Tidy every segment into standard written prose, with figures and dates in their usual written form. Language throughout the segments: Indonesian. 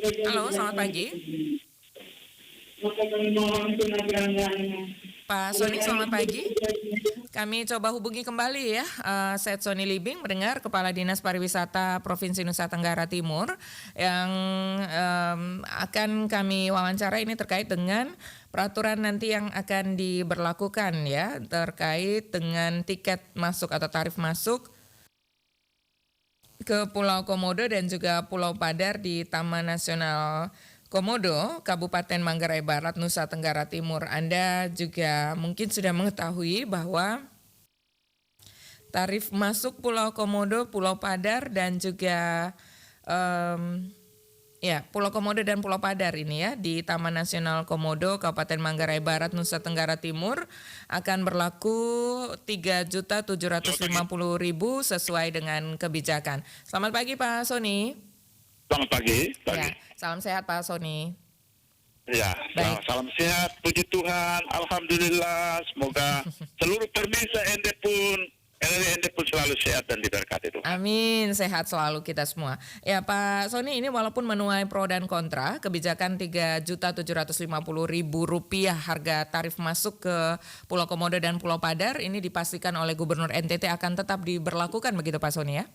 Halo, selamat pagi. Pak Sony, selamat pagi. Kami coba hubungi kembali ya, Set Sony Libing, mendengar Kepala Dinas Pariwisata Provinsi Nusa Tenggara Timur yang akan kami wawancara ini terkait dengan peraturan nanti yang akan diberlakukan ya, terkait dengan tiket masuk atau tarif masuk ke Pulau Komodo dan juga Pulau Padar di Taman Nasional Komodo, Kabupaten Manggarai Barat, Nusa Tenggara Timur. Anda juga mungkin sudah mengetahui bahwa tarif masuk Pulau Komodo, Pulau Padar dan juga Pulau Komodo dan Pulau Padar ini ya di Taman Nasional Komodo, Kabupaten Manggarai Barat, Nusa Tenggara Timur akan berlaku 3.750.000 sesuai dengan kebijakan. Selamat pagi Pak Sony. Selamat pagi. Ya, salam sehat Pak Sony. Ya, Baik. salam sehat, puji Tuhan, alhamdulillah. Semoga seluruh pemirsa Ende pun selalu sehat dan diberkati Tuhan. Amin, sehat selalu kita semua. Ya Pak Sony, ini walaupun menuai pro dan kontra, kebijakan Rp3.750.000 harga tarif masuk ke Pulau Komodo dan Pulau Padar ini dipastikan oleh Gubernur NTT akan tetap diberlakukan begitu Pak Sony ya?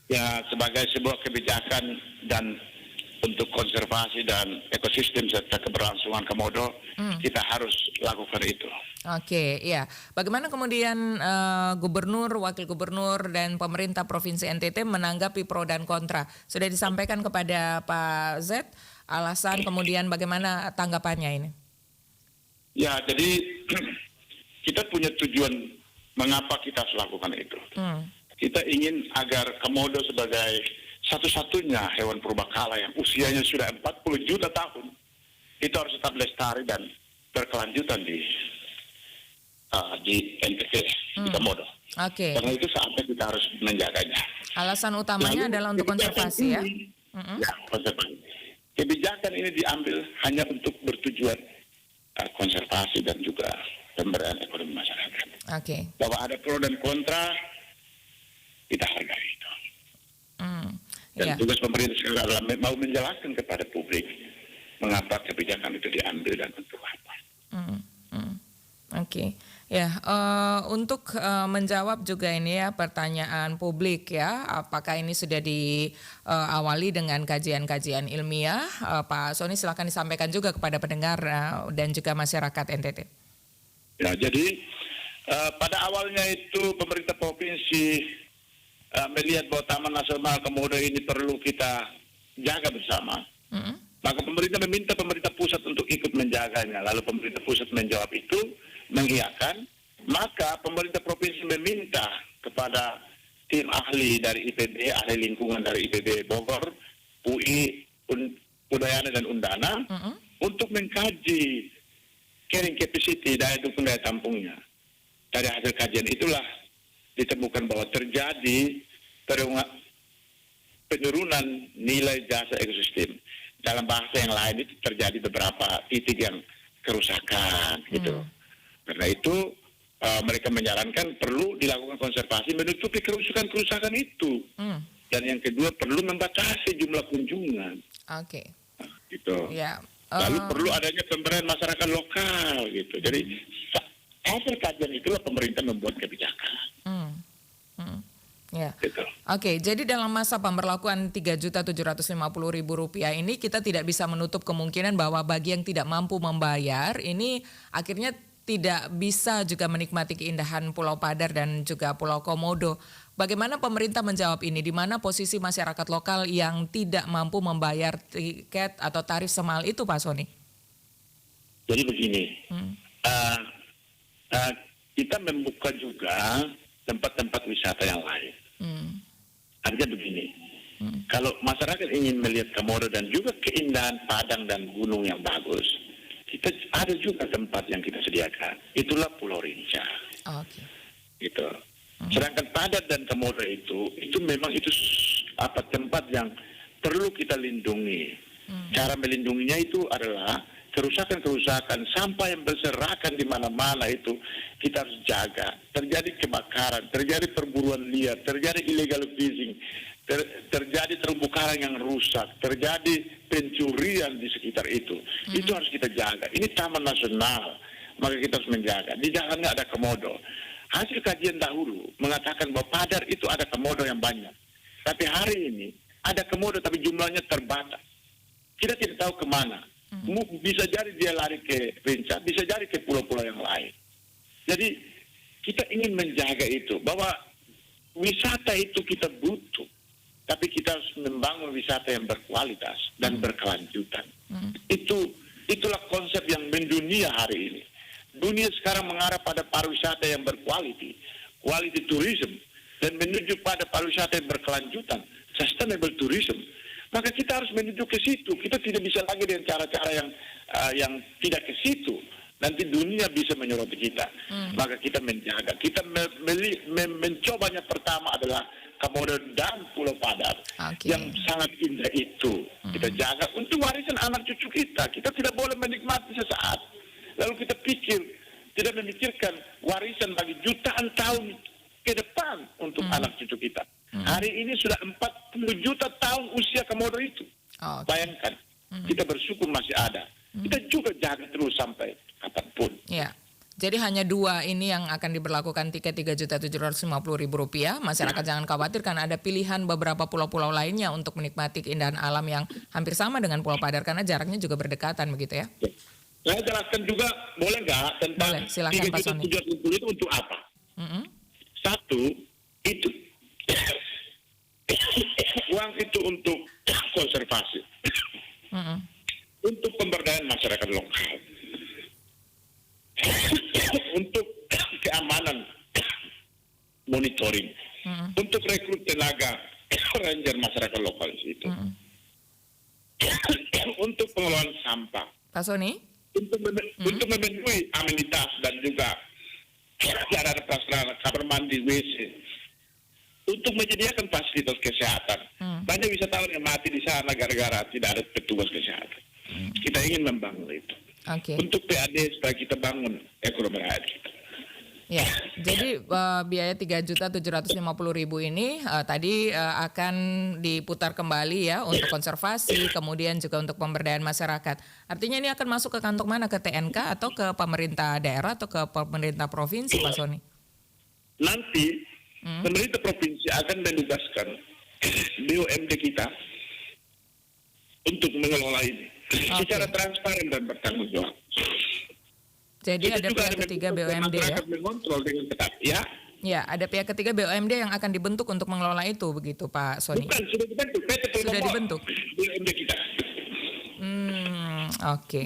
Ya, sebagai sebuah kebijakan dan untuk konservasi dan ekosistem serta keberlangsungan Komodo, kita harus lakukan itu. Oke, ya. Bagaimana kemudian Gubernur, Wakil Gubernur, dan pemerintah Provinsi NTT menanggapi pro dan kontra? Sudah disampaikan kepada Pak Z, alasan kemudian bagaimana tanggapannya ini? Ya, jadi kita punya tujuan mengapa kita harus lakukan itu. Kita ingin agar Komodo sebagai satu-satunya hewan purbakala yang usianya sudah 40 juta tahun, itu harus tetap lestari dan berkelanjutan di NTT, di Komodo. Oke. Karena itu saatnya kita harus menjaganya. Alasan utamanya adalah untuk konservasi ya? Ya, konservasi. Kebijakan ini diambil hanya untuk bertujuan konservasi dan juga pemberdayaan ekonomi masyarakat. Oke. Bahwa ada pro dan kontra, kita hargai itu. Dan tugas pemerintah sekarang adalah mau menjelaskan kepada publik mengapa kebijakan itu diambil dan untuk apa. Oke. Ya, untuk menjawab juga ini ya pertanyaan publik ya, apakah ini sudah diawali dengan kajian-kajian ilmiah? Pak Sony silakan disampaikan juga kepada pendengar dan juga masyarakat NTT. Ya, jadi pada awalnya itu pemerintah provinsi melihat bahwa Taman Nasional Komodo ini perlu kita jaga bersama. Maka pemerintah meminta pemerintah pusat untuk ikut menjaganya. Lalu pemerintah pusat menjawab itu, mengiyakan. Maka pemerintah provinsi meminta kepada tim ahli dari IPB, ahli lingkungan dari IPB Bogor, UI, Udayana dan Undana, untuk mengkaji carrying capacity daya dukung daya tampungnya. Dari hasil kajian itulah ditemukan bahwa terjadi penurunan nilai jasa ekosistem. Dalam bahasa yang lain itu terjadi beberapa titik yang kerusakan gitu. Karena itu mereka menyarankan perlu dilakukan konservasi menutupi kerusakan itu. Dan yang kedua perlu membatasi jumlah kunjungan. Oke. Gitu. Ya. Lalu perlu adanya pemberdayaan masyarakat lokal gitu. Jadi hasil kajian itulah pemerintah membuat kebijakan. Ya. Gitu. Oke, jadi dalam masa pemberlakuan Rp3.750.000 ini kita tidak bisa menutup kemungkinan bahwa bagi yang tidak mampu membayar ini akhirnya tidak bisa juga menikmati keindahan Pulau Padar dan juga Pulau Komodo. Bagaimana pemerintah menjawab ini? Di mana posisi masyarakat lokal yang tidak mampu membayar tiket atau tarif semahal itu, Pak Sony? Jadi begini, kita membuka juga tempat-tempat wisata yang lain. Artinya begini, kalau masyarakat ingin melihat Komodo dan juga keindahan padang dan gunung yang bagus, kita ada juga tempat yang kita sediakan. Itulah Pulau Rinca. Gitu. Sedangkan Padar dan Komodo itu memang itu tempat yang perlu kita lindungi. Cara melindunginya itu adalah kerusakan-kerusakan, sampah yang berserakan di mana-mana itu kita harus jaga. Terjadi kebakaran, terjadi perburuan liar, terjadi illegal fishing, terjadi terumbu karang yang rusak, terjadi pencurian di sekitar itu. Itu harus kita jaga. Ini taman nasional, maka kita harus menjaga. Di dalamnya ada komodo. Hasil kajian dahulu mengatakan bahwa Padar itu ada komodo yang banyak. Tapi hari ini ada komodo tapi jumlahnya terbatas. Kita tidak tahu kemana. Bisa jadi dia lari ke Rinca, bisa jadi ke pulau-pulau yang lain. Jadi kita ingin menjaga itu, bahwa wisata itu kita butuh. Tapi kita harus membangun wisata yang berkualitas dan berkelanjutan. Itulah konsep yang mendunia hari ini. Dunia sekarang mengarah pada pariwisata yang berkualiti, quality tourism, dan menuju pada pariwisata yang berkelanjutan, sustainable tourism. Maka kita harus menuju ke situ. Kita tidak bisa lagi dengan cara-cara yang tidak ke situ. Nanti dunia bisa menyoroti kita. Maka kita menjaga. Kita mencobanya pertama adalah Komodo dan Pulau Padar yang sangat indah itu. Kita jaga untuk warisan anak cucu kita. Kita tidak boleh menikmati sesaat. Lalu kita tidak memikirkan warisan bagi jutaan tahun ke depan untuk anak cucu kita. Hari ini sudah 40 juta tahun usia komodo itu. Bayangkan, kita bersyukur masih ada. Kita juga jaga terus sampai kapanpun. Ya. Jadi hanya 2 ini yang akan diberlakukan tiket Rp3.750.000. Masyarakat jangan khawatir karena ada pilihan beberapa pulau-pulau lainnya untuk menikmati keindahan alam yang hampir sama dengan Pulau Padar karena jaraknya juga berdekatan begitu ya. Saya jelaskan juga, boleh nggak, tentang Rp3.750.000 itu untuk apa? Satu, itu uang itu untuk konservasi, untuk pemberdayaan masyarakat lokal, untuk keamanan, monitoring, untuk rekrut tenaga ranger masyarakat lokal itu, untuk pengelolaan sampah, Pak Soni? Untuk memenuhi amenitas dan juga sarana prasarana kamar mandi, WC, untuk menyediakan fasilitas kesehatan. Banyak wisatawan yang mati di sana gara-gara tidak ada petugas kesehatan. Kita ingin membangun itu. Untuk PAD supaya kita bangun ekonomi rakyat kita. Ya, jadi biaya Rp3.750.000 ini tadi akan diputar kembali ya untuk konservasi, kemudian juga untuk pemberdayaan masyarakat. Artinya ini akan masuk ke kantong mana? Ke TNK atau ke pemerintah daerah atau ke pemerintah provinsi, Pak Soni? Nanti pemerintah provinsi akan menugaskan BUMD kita untuk mengelola ini secara transparan dan bertanggung jawab. Jadi ada pihak ketiga BUMD ya? Mengontrol dengan ketat, ya? Ya, ada pihak ketiga BUMD yang akan dibentuk untuk mengelola itu, begitu Pak Soni? Bukan, sudah dibentuk. Sudah dibentuk? BUMD kita.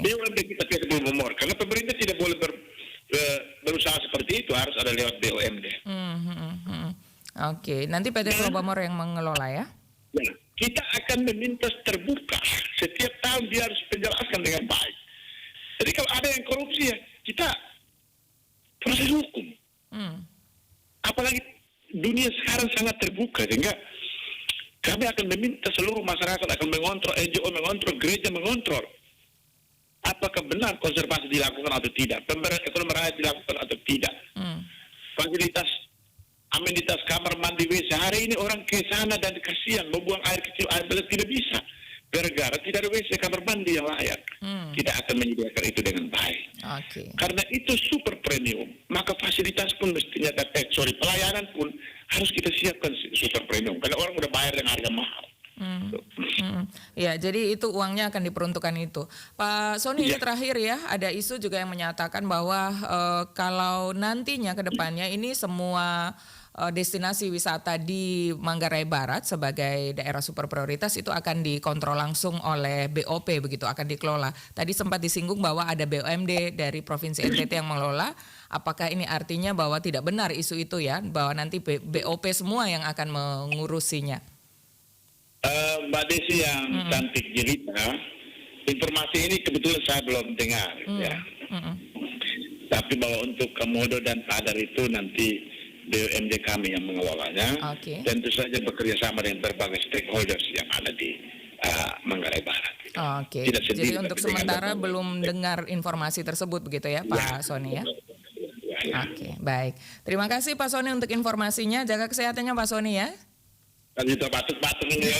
BUMD kita PT Pelomor. Karena pemerintah tidak boleh berusaha seperti itu, harus ada lewat BUMD. Nanti PT Pelomor yang mengelola ya? Ya, kita akan meminta terbuka. Setiap tahun dia harus menjelaskan dengan baik. Jadi kalau ada yang korupsi ya, kita proses hukum. Apalagi dunia sekarang sangat terbuka, sehingga kami akan meminta seluruh masyarakat akan mengontrol, NGO mengontrol, gereja mengontrol. Apakah benar konservasi dilakukan atau tidak, pemberdayaan ekonomi rakyat dilakukan atau tidak. Fasilitas, amenitas kamar mandi, WC, hari ini orang ke sana dan kasihan membuang air kecil, air besar tidak bisa. Gara-gara tidak ada WC kamar mandi yang layak. Kita akan menyediakan itu dengan baik. Karena itu super premium, maka fasilitas pun mestinya, pelayanan pun harus kita siapkan super premium. Karena orang udah bayar dengan harga mahal. Ya, jadi itu uangnya akan diperuntukkan itu. Pak Soni, ini terakhir ya, ada isu juga yang menyatakan bahwa kalau nantinya ke depannya ini semua destinasi wisata di Manggarai Barat sebagai daerah super prioritas itu akan dikontrol langsung oleh BOP, begitu, akan dikelola. Tadi sempat disinggung bahwa ada BUMD dari Provinsi NTT yang mengelola. Apakah ini artinya bahwa tidak benar isu itu ya, bahwa nanti BOP semua yang akan mengurusinya? Mbak Desi yang cantik jelita, informasi ini kebetulan saya belum dengar ya. Tapi bahwa untuk Komodo dan Padar itu nanti BUMD kami yang mengelolanya. Tentu saja bekerja sama dengan berbagai stakeholders yang ada di Manggarai Barat. Jadi untuk sementara belum dengar informasi tersebut begitu ya Pak Soni ya? Baik. Terima kasih Pak Soni untuk informasinya. Jaga kesehatannya Pak Soni ya. Lanjut batuk-batuk ini.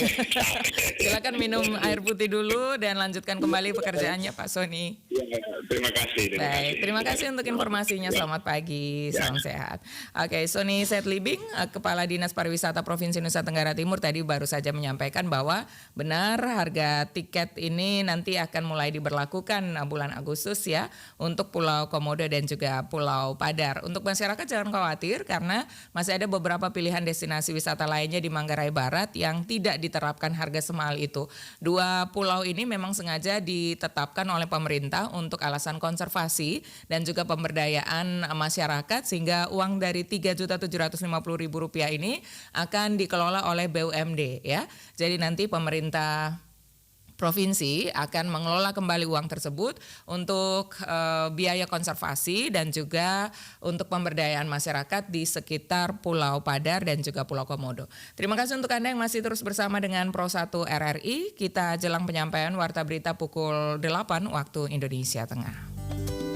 Silakan minum air putih dulu dan lanjutkan kembali pekerjaannya Pak Sony. Ya, terima kasih. Baik, terima kasih untuk informasinya. Selamat pagi, salam sehat. Oke, Sony Setlibing, Kepala Dinas Pariwisata Provinsi Nusa Tenggara Timur tadi baru saja menyampaikan bahwa benar harga tiket ini nanti akan mulai diberlakukan bulan Agustus ya untuk Pulau Komodo dan juga Pulau Padar. Untuk masyarakat jangan khawatir karena masih ada beberapa pilihan destinasi wisata lainnya di Manggarai Barat yang tidak diterapkan harga semahal itu. Dua pulau ini memang sengaja ditetapkan oleh pemerintah untuk alasan konservasi dan juga pemberdayaan masyarakat sehingga uang dari Rp3.750.000 ini akan dikelola oleh BUMD ya. Jadi nanti pemerintah provinsi akan mengelola kembali uang tersebut untuk biaya konservasi dan juga untuk pemberdayaan masyarakat di sekitar Pulau Padar dan juga Pulau Komodo. Terima kasih untuk Anda yang masih terus bersama dengan Pro 1 RRI. Kita jelang penyampaian Warta Berita pukul 8 waktu Indonesia Tengah.